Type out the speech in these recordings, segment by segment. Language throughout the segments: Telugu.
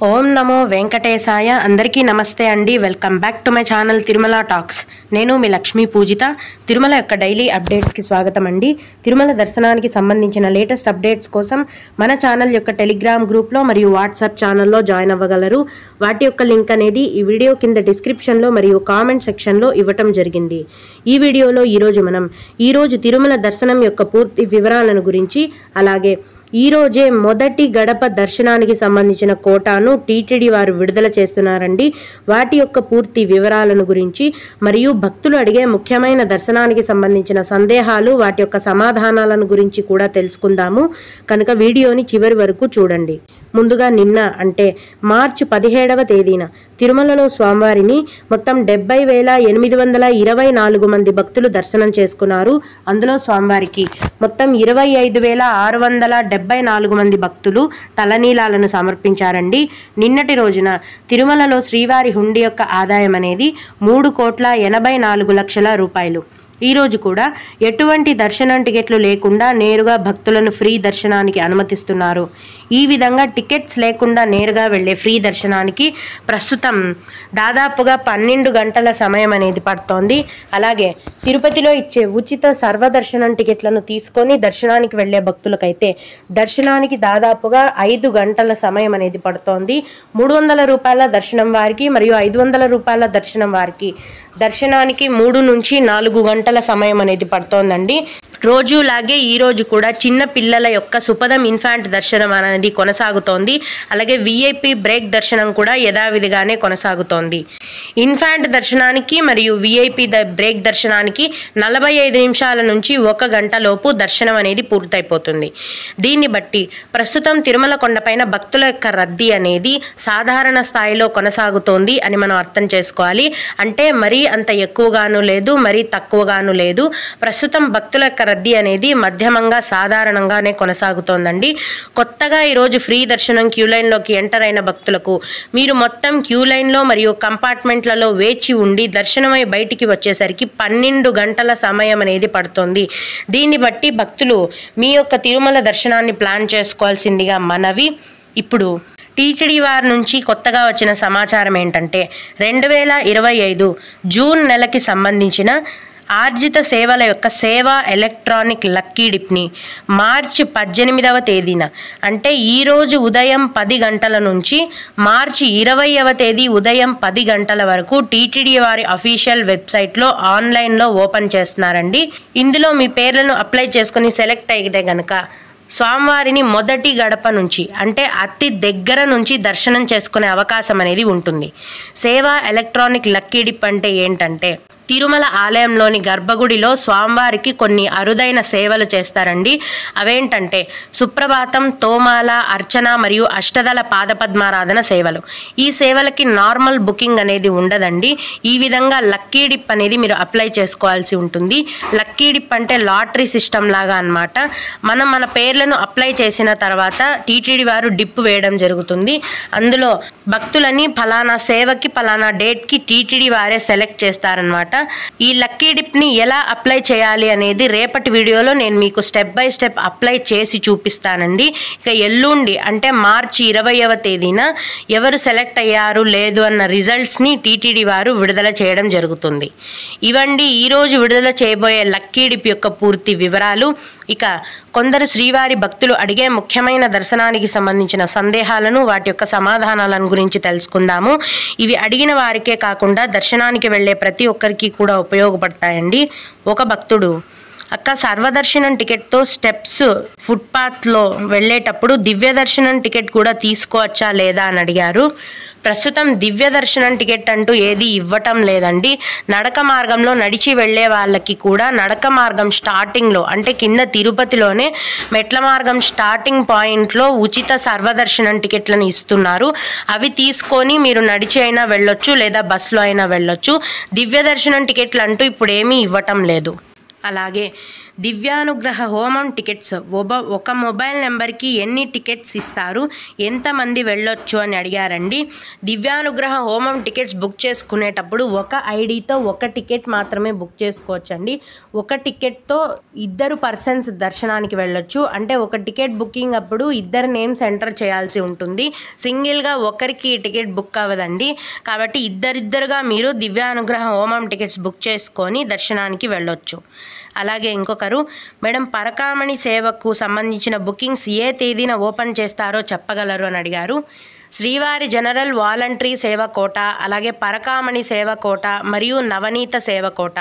ఓం నమో వెంకటేశాయ. అందరికీ నమస్తే అండి. Welcome back to my channel Tirumala talks. నేను మీ లక్ష్మీ పూజిత. తిరుమల యొక్క డైలీ అప్డేట్స్కి స్వాగతం అండి. తిరుమల దర్శనానికి సంబంధించిన లేటెస్ట్ అప్డేట్స్ కోసం మన ఛానల్ యొక్క టెలిగ్రామ్ గ్రూప్లో మరియు వాట్సాప్ ఛానల్లో జాయిన్ అవ్వగలరు. వాటి యొక్క లింక్ అనేది ఈ వీడియో కింద డిస్క్రిప్షన్లో మరియు కామెంట్ సెక్షన్లో ఇవ్వటం జరిగింది. ఈ వీడియోలో ఈరోజు తిరుమల దర్శనం యొక్క పూర్తి వివరాలను గురించి, అలాగే ఈరోజే మొదటి గడప దర్శనానికి సంబంధించిన కోటాను టీటీడీ వారు విడుదల చేస్తున్నారండి. వాటి యొక్క పూర్తి వివరాలను గురించి మరియు భక్తులు అడిగే ముఖ్యమైన దర్శనానికి సంబంధించిన సందేహాలు, వాటి యొక్క సమాధానాలను గురించి కూడా తెలుసుకుందాము. కనుక వీడియోని చివరి వరకు చూడండి. ముందుగా నిన్న అంటే మార్చి 17వ తేదీన తిరుమలలో స్వామివారిని మొత్తం 70,824 మంది భక్తులు దర్శనం చేసుకున్నారు. అందులో స్వామివారికి మొత్తం 25,674 మంది భక్తులు తలనీలాలను సమర్పించారండి. నిన్నటి రోజున తిరుమలలో శ్రీవారి హుండీ యొక్క ఆదాయం అనేది 3,84,00,000 రూపాయలు. ఈరోజు కూడా ఎటువంటి దర్శనం టికెట్లు లేకుండా నేరుగా భక్తులను ఫ్రీ దర్శనానికి అనుమతిస్తున్నారు. ఈ విధంగా టికెట్స్ లేకుండా నేరుగా వెళ్ళే ఫ్రీ దర్శనానికి ప్రస్తుతం దాదాపుగా 12 గంటల సమయం అనేది పడుతోంది. అలాగే తిరుపతిలో ఇచ్చే ఉచిత సర్వదర్శనం టికెట్లను తీసుకొని దర్శనానికి వెళ్ళే భక్తులకైతే దర్శనానికి దాదాపుగా 5 గంటల సమయం అనేది పడుతోంది. 300 రూపాయల దర్శనం వారికి మరియు 500 రూపాయల దర్శనం వారికి దర్శనానికి 3 నుంచి 4 గంటల సమయం అనేది పడుతోందండి. రోజులాగే ఈ రోజు కూడా చిన్న పిల్లల యొక్క సుపదం ఇన్ఫాంట్ దర్శనం అనేది కొనసాగుతోంది. అలాగే విఐపి బ్రేక్ దర్శనం కూడా యథావిధిగానే కొనసాగుతోంది. ఇన్ఫాంట్ దర్శనానికి మరియు విఐపి బ్రేక్ దర్శనానికి 45 నిమిషాల నుంచి 1 గంట లోపు దర్శనం అనేది పూర్తయిపోతుంది. దీన్ని బట్టి ప్రస్తుతం తిరుమల కొండపైన భక్తుల యొక్క రద్దీ అనేది సాధారణ స్థాయిలో కొనసాగుతోంది అని మనం అర్థం చేసుకోవాలి. అంటే మరీ అంత ఎక్కువగాను లేదు, మరీ తక్కువగాను లేదు. ప్రస్తుతం భక్తుల యొక్క రద్దీ అనేది మధ్యమంగా సాధారణంగానే కొనసాగుతోందండి. కొత్తగా ఈరోజు ఫ్రీ దర్శనం క్యూ లైన్లోకి ఎంటర్ అయిన భక్తులకు మీరు మొత్తం క్యూ లైన్లో మరియు కంపార్ట్మెంట్లలో వేచి ఉండి దర్శనమై బయటికి వచ్చేసరికి 12 గంటల సమయం అనేది పడుతుంది. దీన్ని బట్టి భక్తులు మీ యొక్క తిరుమల దర్శనాన్ని ప్లాన్ చేసుకోవాల్సిందిగా మనవి. ఇప్పుడు టీటీడీ వారి నుంచి కొత్తగా వచ్చిన సమాచారం ఏంటంటే 2025 జూన్ నెలకి సంబంధించిన ఆర్జిత సేవల యొక్క సేవా ఎలక్ట్రానిక్ లక్కీ డిప్ని మార్చి 18వ తేదీన అంటే ఈరోజు ఉదయం 10 గంటల నుంచి మార్చి 20వ తేదీ ఉదయం 10 గంటల వరకు టీటీడీ వారి అఫీషియల్ వెబ్సైట్లో ఆన్లైన్లో ఓపెన్ చేస్తున్నారండి. ఇందులో మీ పేర్లను అప్లై చేసుకుని సెలెక్ట్ అయితే కనుక స్వామివారిని మొదటి గడప నుంచి అంటే అతి దగ్గర నుంచి దర్శనం చేసుకునే అవకాశం అనేది ఉంటుంది. సేవా ఎలక్ట్రానిక్ లక్కీ డిప్ అంటే ఏంటంటే తిరుమల ఆలయంలోని గర్భగుడిలో స్వామివారికి కొన్ని అరుదైన సేవలు చేస్తారండి. అవేంటంటే సుప్రభాతం, తోమాల, అర్చన మరియు అష్టదళ పాదపద్మారాధన సేవలు. ఈ సేవలకి నార్మల్ బుకింగ్ అనేది ఉండదండి. ఈ విధంగా లక్కీ డిప్ అనేది మీరు అప్లై చేసుకోవాల్సి ఉంటుంది. లక్కీ డిప్ అంటే లాటరీ సిస్టమ్ లాగా అన్నమాట. మన పేర్లను అప్లై చేసిన తర్వాత టీటీడీ వారు డిప్ వేయడం జరుగుతుంది. అందులో భక్తులని ఫలానా సేవకి ఫలానా డేట్కి టీటీడీ వారే సెలెక్ట్ చేస్తారనమాట. ఈ లక్కీ డిప్ని ఎలా అప్లై చేయాలి అనేది రేపటి వీడియోలో నేను మీకు స్టెప్ బై స్టెప్ అప్లై చేసి చూపిస్తానండి. ఇక ఎల్లుండి అంటే మార్చి 20వ తేదీన ఎవరు సెలెక్ట్ అయ్యారు లేదు అన్న రిజల్ట్స్ని టీటీడీ వారు విడుదల చేయడం జరుగుతుంది. ఇవండి ఈరోజు విడుదల చేయబోయే లక్కీ డిప్ యొక్క పూర్తి వివరాలు. ఇక కొందరు శ్రీవారి భక్తులు అడిగే ముఖ్యమైన దర్శనానికి సంబంధించిన సందేహాలను, వాటి యొక్క సమాధానాలను గురించి తెలుసుకుందాము. ఇవి అడిగిన వారికే కాకుండా దర్శనానికి వెళ్ళే ప్రతి ఒక్కరికి కూడా ఉపయోగపడతాయండి. ఒక భక్తుడు అక్క సర్వదర్శనం టికెట్తో స్టెప్స్ ఫుట్పాత్లో వెళ్ళేటప్పుడు దివ్య దర్శనం టికెట్ కూడా తీసుకోవచ్చా లేదా అని అడిగారు. ప్రస్తుతం దివ్య దర్శనం టికెట్ అంటూ ఏది ఇవ్వటం లేదండి. నడక మార్గంలో నడిచి వెళ్ళే వాళ్ళకి కూడా నడక మార్గం స్టార్టింగ్లో అంటే కింద తిరుపతిలోనే మెట్ల మార్గం స్టార్టింగ్ పాయింట్లో ఉచిత సర్వదర్శనం టికెట్లను ఇస్తున్నారు. అవి తీసుకొని మీరు నడిచి అయినా వెళ్ళొచ్చు లేదా బస్సులో అయినా వెళ్ళొచ్చు. దివ్య దర్శనం టికెట్లు అంటూ ఇప్పుడు ఏమీ ఇవ్వటం లేదు. అలాగే దివ్యానుగ్రహ హోమం టికెట్స్ ఒక మొబైల్ నెంబర్కి ఎన్ని టికెట్స్ ఇస్తారు, ఎంతమంది వెళ్ళొచ్చు అని అడిగారండి. దివ్యానుగ్రహ హోమం టికెట్స్ బుక్ చేసుకునేటప్పుడు ఒక ఐడితో ఒక టికెట్ మాత్రమే బుక్ చేసుకోవచ్చండి. ఒక టికెట్తో 2 పర్సన్స్ దర్శనానికి వెళ్ళొచ్చు. అంటే ఒక టికెట్ బుకింగ్ అప్పుడు 2 నేమ్స్ ఎంటర్ చేయాల్సి ఉంటుంది. సింగిల్గా ఒకరికి టికెట్ బుక్ అవ్వదండి. కాబట్టి ఇద్దరుగా మీరు దివ్యానుగ్రహ హోమం టికెట్స్ బుక్ చేసుకొని దర్శనానికి వెళ్ళొచ్చు. అలాగే ఇంకొకరు, మేడం పరకామణి సేవకు సంబంధించిన బుకింగ్స్ ఏ తేదీన ఓపెన్ చేస్తారో చెప్పగలరు అని అడిగారు. శ్రీవారి జనరల్ వాలంటరీ సేవ కోట, అలాగే పరకామణి సేవ కోట మరియు నవనీత సేవ కోట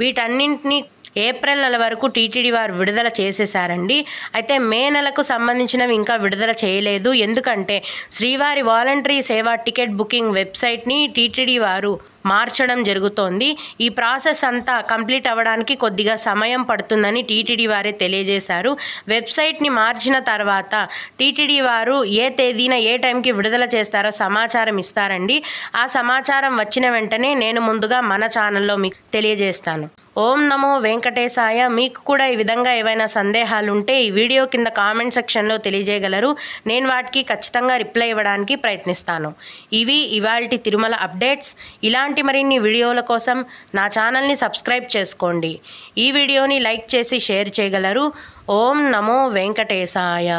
వీటన్నింటినీ ఏప్రిల్ నెల వరకు టీటీడీ వారు విడుదల చేసేసారండి. అయితే మే నెలకు సంబంధించినవి ఇంకా విడుదల చేయలేదు. ఎందుకంటే శ్రీవారి వాలంటరీ సేవ టికెట్ బుకింగ్ వెబ్సైట్ని టీటీడీ వారు మార్చడం జరుగుతోంది. ఈ ప్రాసెస్ అంతా కంప్లీట్ అవ్వడానికి కొద్దిగా సమయం పడుతుందని టీటీడీ వారే తెలియజేశారు. వెబ్సైట్ని మార్చిన తర్వాత టీటీడీ వారు ఏ తేదీన ఏ టైంకి విడుదల చేస్తారో సమాచారం ఇస్తారండి. ఆ సమాచారం వచ్చిన వెంటనే నేను ముందుగా మన ఛానల్లో మీకు తెలియజేస్తాను. ఓం నమో వెంకటేశాయ. మీకు కూడా ఈ విధంగా ఏవైనా సందేహాలు ఉంటే ఈ వీడియో కింద కామెంట్ సెక్షన్లో తెలియజేయగలరు. నేను వాటికి ఖచ్చితంగా రిప్లై ఇవ్వడానికి ప్రయత్నిస్తాను. ఇవి ఇవాల్టి తిరుమల అప్డేట్స్. ఇలాంటి మరిన్ని వీడియోల కోసం నా ఛానల్ని సబ్స్క్రైబ్ చేసుకోండి. ఈ వీడియోని లైక్ చేసి షేర్ చేయగలరు. ఓం నమో వెంకటేశాయ.